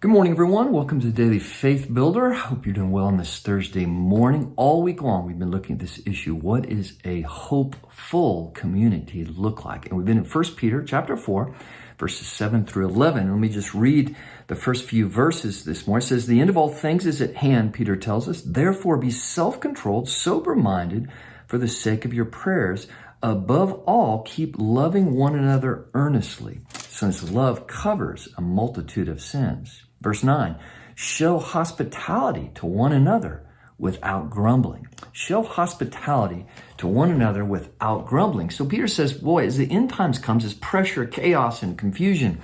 Good morning, everyone. Welcome to Daily Faith Builder. Hope you're doing well on this Thursday morning. All week long, we've been looking at this issue. What is a hopeful community look like? And we've been in 1 Peter chapter 4, verses 7 through 11. Let me just read the first few verses this morning. It says, "The end of all things is at hand," Peter tells us. "Therefore be self-controlled, sober-minded for the sake of your prayers. Above all, keep loving one another earnestly, since love covers a multitude of sins." Verse 9, "Show hospitality to one another without grumbling." Show hospitality to one another without grumbling. So Peter says, boy, as the end times comes, as pressure, chaos, and confusion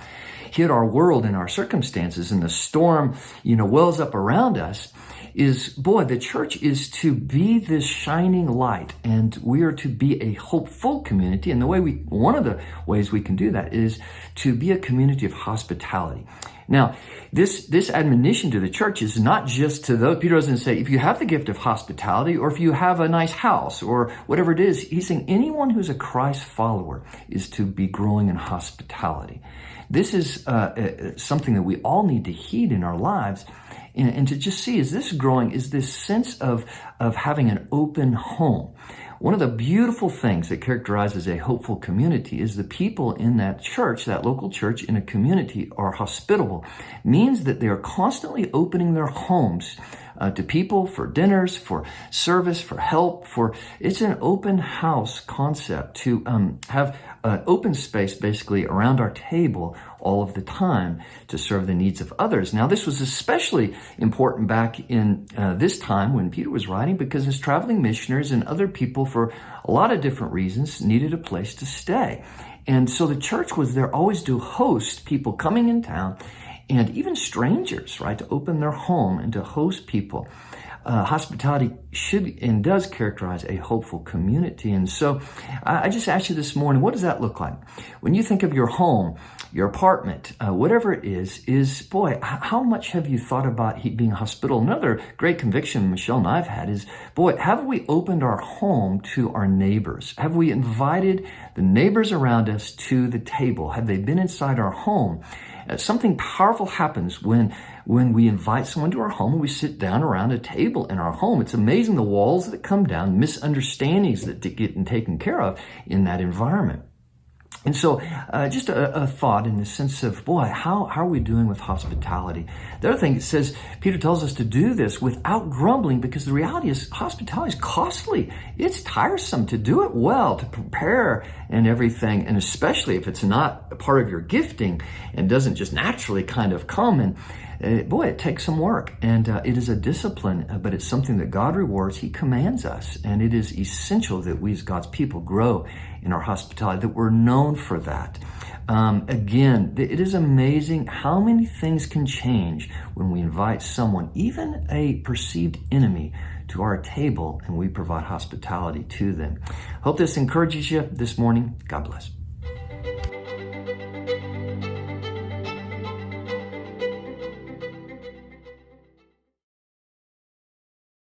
hit our world and our circumstances, and the storm, wells up around us, the church is to be this shining light, and we are to be a hopeful community. And one of the ways we can do that is to be a community of hospitality. Now, this admonition to the church is not just to those. Peter doesn't say, if you have the gift of hospitality, or if you have a nice house, or whatever it is. He's saying anyone who's a Christ follower is to be growing in hospitality. This is something that we all need to heed in our lives, and to just see, is this growing? Is this sense of having an open home? One of the beautiful things that characterizes a hopeful community is the people in that church, that local church in a community, are hospitable. Means that they are constantly opening their homes to people for dinners, for service, for help. It's an open house concept to have an open space basically around our table all of the time to serve the needs of others. Now, this was especially important back in this time when Peter was writing, because his traveling missionaries and other people, for a lot of different reasons, needed a place to stay. And so the church was there always to host people coming in town, and even strangers, right, to open their home and to host people. Hospitality should and does characterize a hopeful community. And so I just asked you this morning, what does that look like? When you think of your home, your apartment, whatever it is, how much have you thought about being hospitable? Another great conviction Michelle and I have had is, have we opened our home to our neighbors? Have we invited the neighbors around us to the table? Have they been inside our home? Something powerful happens when we invite someone to our home and we sit down around a table in our home. It's amazing the walls that come down, misunderstandings that get taken care of in that environment. And so just a thought in the sense of, how are we doing with hospitality? The other thing, it says, Peter tells us to do this without grumbling, because the reality is hospitality is costly. It's tiresome to do it well, to prepare and everything, and especially if it's not a part of your gifting and doesn't just naturally kind of come. And it takes some work, and it is a discipline, but it's something that God rewards. He commands us, and it is essential that we as God's people grow in our hospitality, that we're known for that. Again, it is amazing how many things can change when we invite someone, even a perceived enemy, to our table, and we provide hospitality to them. Hope this encourages you this morning. God bless.